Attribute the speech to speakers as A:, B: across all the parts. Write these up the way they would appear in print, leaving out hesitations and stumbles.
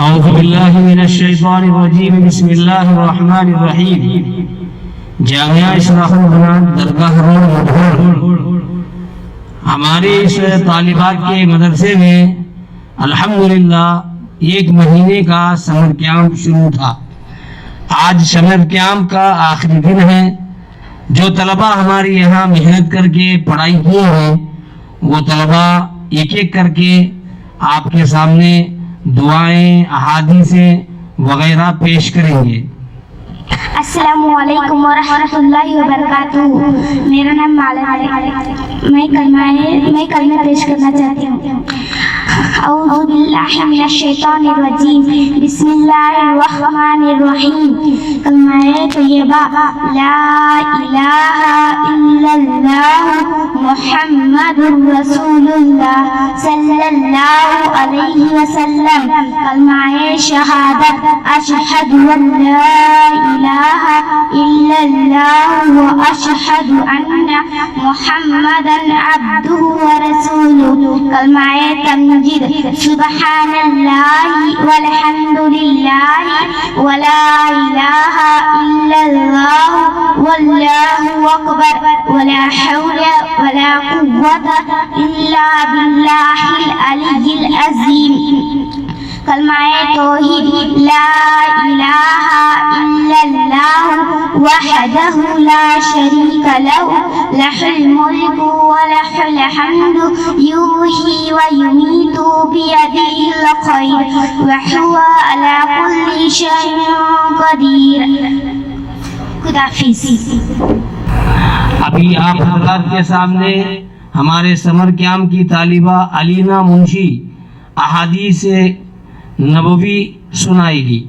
A: اعوذ باللہ من الشیطان الرجیم بسم اللہ الرحمن الرحیم جامعہ اصلاح البنات درگاہ روڈ ہمارے اس طالبات کے مدرسے میں الحمدللہ ایک مہینے کا سمر کیمپ شروع تھا۔ آج سمر کیمپ کا آخری دن ہے۔ جو طلبہ ہمارے یہاں محنت کر کے پڑھائی کی ہیں وہ طلبہ ایک ایک کر کے آپ کے سامنے دعائیں احادیث وغیرہ پیش کریں گے۔
B: السلام علیکم ورحمۃ اللہ وبرکاتہ۔ میرا نام مالا ہے۔ میں کلمہ پیش کرنا چاہتی ہوں۔ اعوذ باللہ من الشیطان الرجیم بسم اللہ الرحمن الرحیم۔ کلمہ طیبہ لا الہ الا اللہ محمد رسول اللہ صلی اللہ علیہ وسلم۔ کلمہ شہادت اشہد ان لا الہ الا اللہ واشہد ان محمدا عبدہ ورسولہ۔ کلمہ تمجید سبحان اللہ والحمد للہ ولا الہ الا اللہ واللہ اکبر ولا حول ولا قوة الا باللہ العلی العظیم۔ کلمہ توحید لا الہ الا اللہ وحدہ لا شریک لہ لہ الملک ولہ الحمد یحیی ویمیت بیدہ الخیر وہو علی کل شیء قدیر۔ خدا حافظ۔
A: ابھی آپ حضرات کے سامنے ہمارے سمر کیمپ کی طالبہ علینا منشی احادیث نبوی سنائے گی۔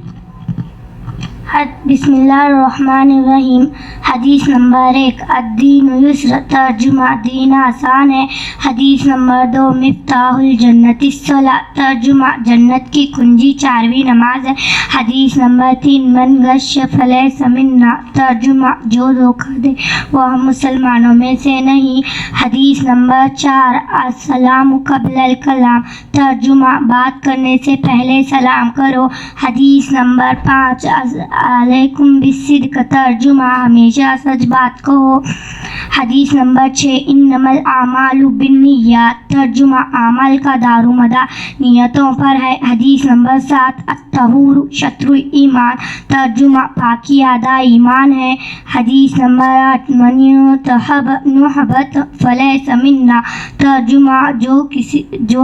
B: بسم اللہ الرحمن الرحیم۔ حدیث نمبر 1 الدین یسر، ترجمہ دین آسان ہے۔ حدیث نمبر 2 مفتاح الجنت الصلاۃ، ترجمہ جنت کی کنجی 4ویں نماز ہے۔ حدیث نمبر 3 من غش فلیس منا، ترجمہ جو دھوکہ دے وہ ہم مسلمانوں میں سے نہیں۔ حدیث نمبر 4 السلام قبل الکلام، ترجمہ بات کرنے سے پہلے سلام کرو۔ حدیث نمبر 5 علیکم بالصدق، ترجمہ ہمیشہ سچ بات کہو۔ حدیث نمبر 6 انما الاعمال بالنیات، ترجمہ اعمال کا دارومدار نیتوں پر ہے۔ حدیث نمبر 7 الطہور شطر ایمان، ترجمہ پاکی آدھا ایمان ہے۔ حدیث نمبر 8 من نحبت فلیس منا، ترجمہ جو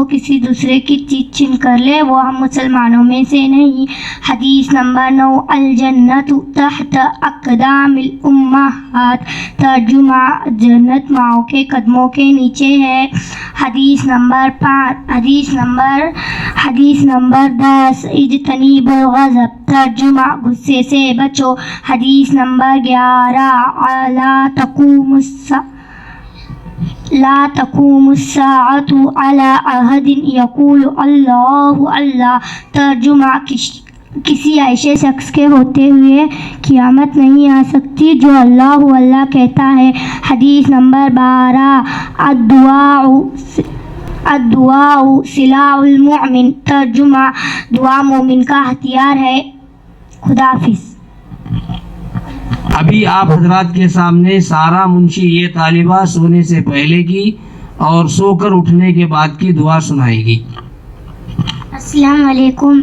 B: کسی دوسرے کی چیز چھین کر لے وہ ہم مسلمانوں میں سے نہیں۔ حدیث نمبر 9 الجنت تحت اقدام الامہات، ترجمہ جنت ماؤں کے قدموں کے نیچے ہے۔ حدیث نمبر 10 اجتنیب الغضب، ترجمہ غصے سے بچو۔ حدیث نمبر 11 لا تقوم الساعة على أحد يقول اللہ اللہ، ترجمہ کسی ایسے شخص کے ہوتے ہوئے قیامت نہیں آ سکتی جو اللہ اللہ کہتا ہے۔ حدیث نمبر 12 الدعاء سلاح المؤمن، ترجمہ دعا مومن کا ہتھیار ہے۔ خدا حافظ۔
A: ابھی آپ حضرات کے سامنے سارا منشی یہ طالبہ سونے سے پہلے کی اور سو کر اٹھنے کے بعد کی دعا سنائے گی۔
B: السلام علیکم۔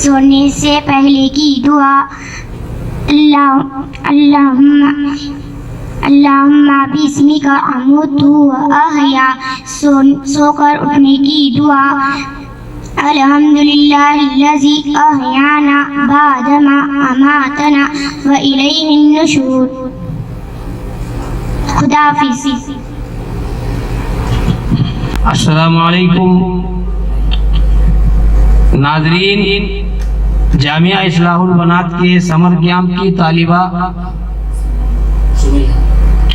B: سونے سے پہلے کی دعا اللہم بسمک اموت و احیا، سو کر اٹھنے کی دعا الحمدللہ الذی احیانا بعدما اماتنا والیہ النشور۔ خدا حافظ۔
A: السلام علیکم ناظرین، جامعہ اصلاح البنات کے سمر کیمپ کی طالبہ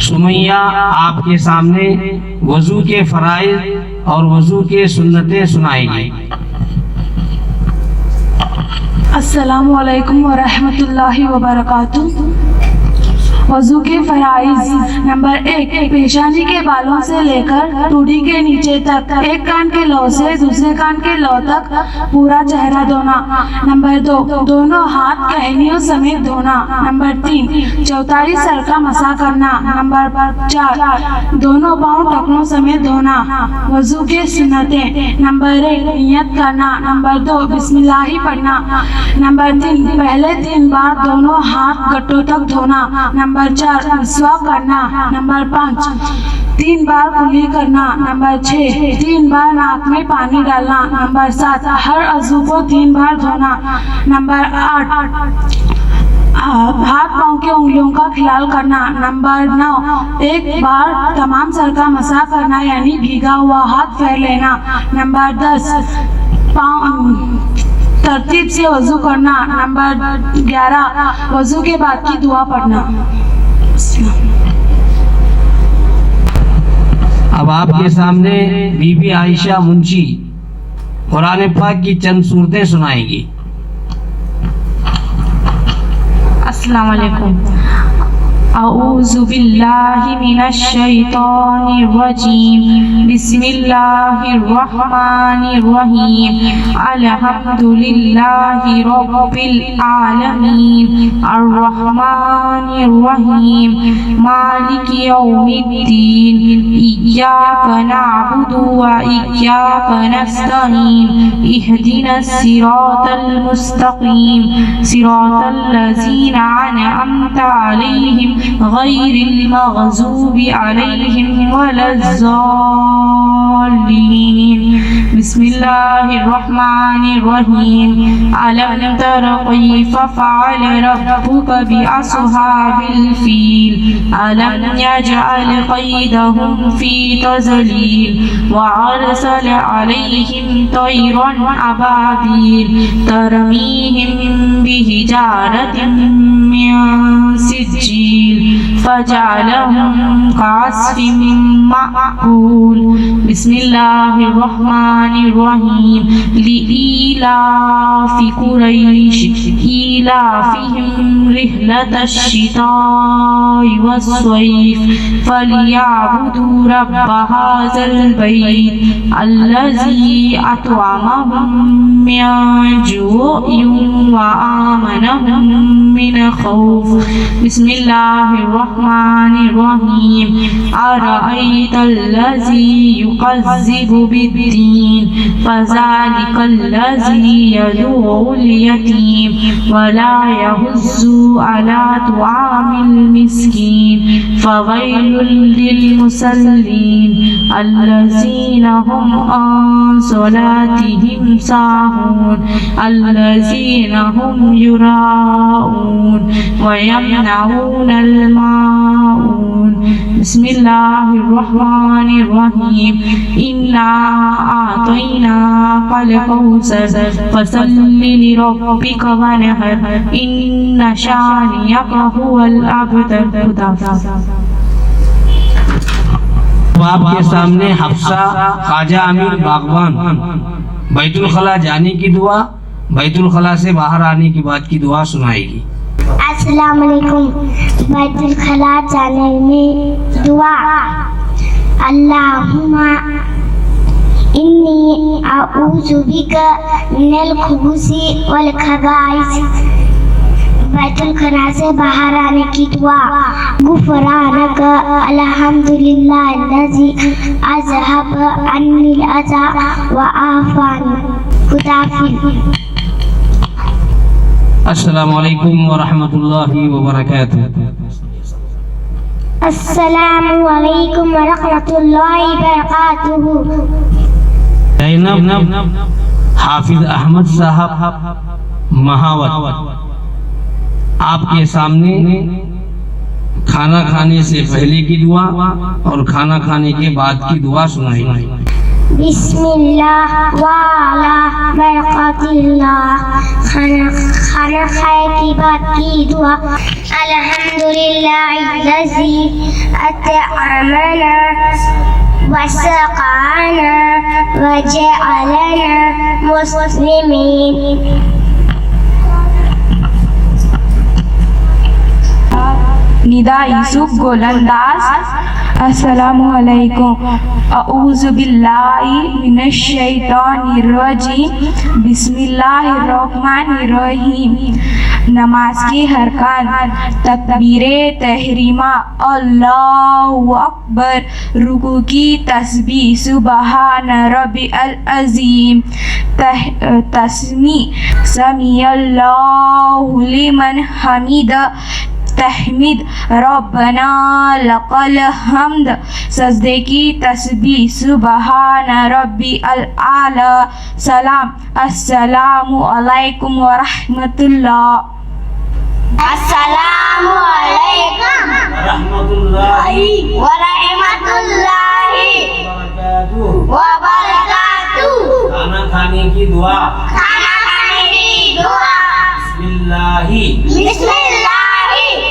A: سمیہ آپ کے سامنے وضو کے فرائض اور وضو کے سنتیں سنائے گی۔
C: السلام علیکم ورحمۃ اللہ وبرکاتہ۔ وضو کے فرائض: نمبر 1، پیشانی کے بالوں سے لے کر ٹوڈی کے نیچے تک، ایک کان کے لو سے دوسرے کان کے لو تک پورا چہرہ دھونا۔ نمبر 2، دونوں ہاتھ کہنیوں سمیت دھونا۔ نمبر 3، چوتھائی سر کا مسح کرنا۔ نمبر 4، دونوں پاؤں ٹخنوں سمیت دھونا۔ وضو کے سنتیں: نمبر 1، نیت کرنا۔ نمبر 2، بسم اللہ پڑھنا۔ نمبر 3، پہلے 3 بار دونوں ہاتھ گٹوں تک دھونا۔ نمبر 4، مسواک کرنا۔ نمبر 5، 3 بار کلی کرنا۔ نمبر 6، 3 بار ناک میں پانی ڈالنا۔ نمبر 7، ہر عضو کو 3 بار دھونا۔ نمبر 8، ہاتھ پاؤں کی انگلیوں کا خلال کرنا۔ نمبر 9، 1 بار تمام سر کا مسح کرنا، یعنی بھیگا ہوا ہاتھ پھیر لینا۔ نمبر 10، ترتیب سے وضو کرنا۔ نمبر 11، وضو کے بعد کی دعا پڑھنا۔
A: اب آپ کے سامنے بی بی عائشہ منشی قرآن پاک کی چند صورتیں سنائیں گی۔
C: السلام علیکم۔ اعوذ باللہ من الشیطان الرجیم، بسم اللہ الرحمن الرحیم، الحمد للہ رب العالمین، الرحمن الرحیم، مالک یوم الدین، ایاک نعبد و ایاک نستعین، اہدنا الصراط المستقیم، صراط الذین انعمت علیہم غیر المغضوب علیہم ولا الضالین۔ بسم اللہ الرحمن الرحیم، الم تر کیف فعل ربک باصحاب الفیل، الم یجعل کیدہم فی تضلیل، وارسل علیہم طیرا ابابیل ترمیہم بحجارۃ من سجیل فجعلهم كعصف مأكول۔ بسم اللہ الرحمن الرحیم، لإیلاف قریش ایلافہم رحلة الشتاء والصیف فلیعبدوا رب هذا البیت الذی اطعمهم من جوع وآمنهم من خوف۔ بسم اللہ الرحمن الرحیم، ارأیت الذی یکذب بالدین، فذلک الذی یدعو الیتیم ولا یحض علی طعام المسکین، فویل للمصلین الذین هم عن صلاتهم ساہون، الذین هم یراؤون ویمنعون الماعون۔ بسم اللہ الرحمن الرحیم، انا اعطیناک الکوثر فصل لربک ونحر، ان شانئک هو الابتر۔
A: آپ کے سامنے حفصہ خواجہ امیر باغبان بیت الخلاء جانے کی دعا، بیت الخلاء سے باہر آنے کی بعد کی دعا سنائے گی۔
B: السلام علیکم۔ بیت الخلاء جانے میں دعا: اللہم انی اعوذ بک من الخبث والخبائث۔ بیت الخلاء سے باہر آنے کی دعا: غفرانک الحمدللہ الذی اذھب عنی الاذی وعافانی۔ خدا حافظ۔
A: السلام علیکم ورحمۃ اللہ وبرکاتہ۔
B: السلام علیکم ورحمۃ اللہ وبرکاتہ۔
A: زینب حافظ احمد صاحب مہاوت آپ کے سامنے کھانا کھانے سے پہلے کی دعا اور کھانا کھانے کے بعد کی دعا سنائیں گے۔
B: بسم اللہ وعلا برکات اللہ۔ کھانا کھائے کی بعد کی دعا: الحمدللہ الذی اطعمنا وسقانا وجعلنا مسلمین۔
C: ندا یوسف گولنداز السلام علیکم اعوذ باللہ من الشیطان الرجیم بسم اللہ الرحمن الرحیم نماز کی حرکات تکبیر تحریمہ اللہ اکبر رکوع کی تسبیح سبحان ربی العظیم تسمیع سمیع اللہ لمن حمید تحمید ربنا لک الحمد سجدے کی تسبیح سبحان ربی الاعلی سلام السلام علیکم ورحمۃ اللہ
B: السلام علیکم
A: رحمت اللہ
B: ورحمۃ اللہ وبرکاتہ
A: کھانا کھانے کی دعا
B: کھانا کھانے کی دعا
A: بسم اللہ
B: بسم اللہ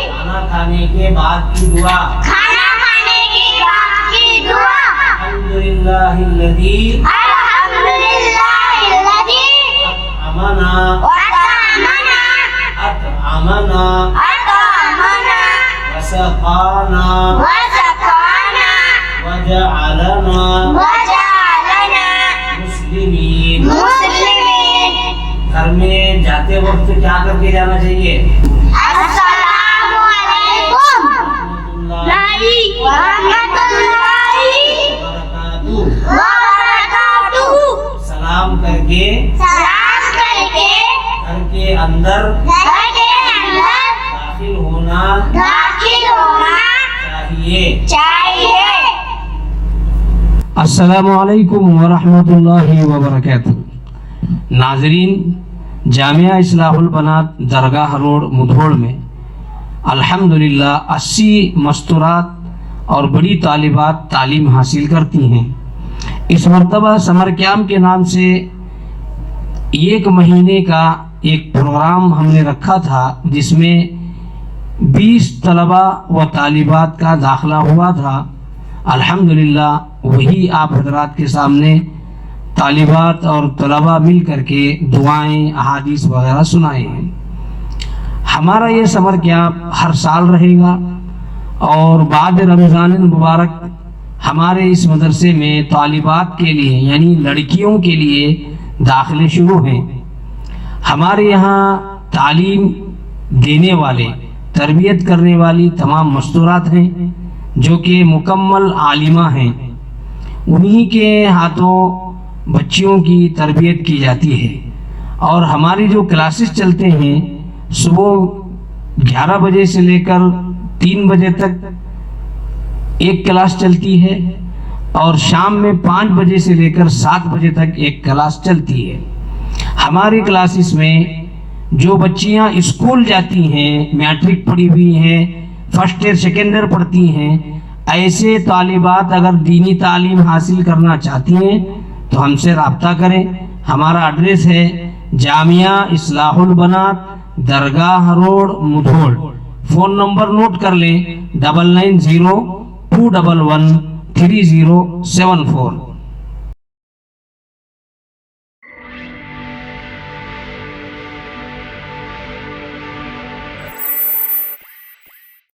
A: کھانا کھانے کے بعد کی دعا
B: کھانا کھانے کے بعد کی دعا
A: الحمدللہ الذی
B: الحمدللہ الذی
A: اطعمنا
B: اطعمنا
A: وسقانا
B: وسقانا
A: وجعلنا مسلمین
B: مسلمین
A: گھر میں جاتے وقت کیا کر کے جانا چاہیے؟
B: السلام علیکم ورحمۃ اللہ وبرکاتہ
A: سلام کر کے گھر کے اندر داخل ہونا چاہیے۔ السلام علیکم ورحمۃ اللہ وبرکاتہ۔ ناظرین، جامعہ اصلاح البنات درگاہ روڈ مدھوڑ میں الحمدللہ 80 مستورات اور بڑی طالبات تعلیم حاصل کرتی ہیں۔ اس مرتبہ سمر کیمپ کے نام سے 1 مہینے کا ایک پروگرام ہم نے رکھا تھا، جس میں 20 طلبہ و طالبات کا داخلہ ہوا تھا۔ الحمدللہ وہی آپ حضرات کے سامنے طالبات اور طلبہ مل کر کے دعائیں احادیث وغیرہ سنائے ہیں۔ ہمارا یہ سمر کیمپ ہر سال رہے گا، اور بعد رمضان المبارک ہمارے اس مدرسے میں طالبات کے لیے یعنی لڑکیوں کے لیے داخلے شروع ہیں۔ ہمارے یہاں تعلیم دینے والے، تربیت کرنے والی تمام مستورات ہیں جو کہ مکمل عالمہ ہیں، انہی کے ہاتھوں بچیوں کی تربیت کی جاتی ہے۔ اور ہماری جو کلاسز چلتے ہیں، صبح 11 بجے سے لے کر 3 بجے تک ایک کلاس چلتی ہے، اور شام میں 5 بجے سے لے کر 7 بجے تک ایک کلاس چلتی ہے۔ ہماری کلاسز میں جو بچیاں اسکول جاتی ہیں، میٹرک پڑھی ہوئی ہیں، فرسٹ ایئر سیکنڈ ایئر پڑھتی ہیں، ایسے طالبات اگر دینی تعلیم حاصل کرنا چاہتی ہیں تو ہم سے رابطہ کریں۔ ہمارا ایڈریس ہے جامعہ اصلاح البنات درگاہ روڈ مدھوڑ۔ فون نمبر نوٹ کر لیں 9902113074۔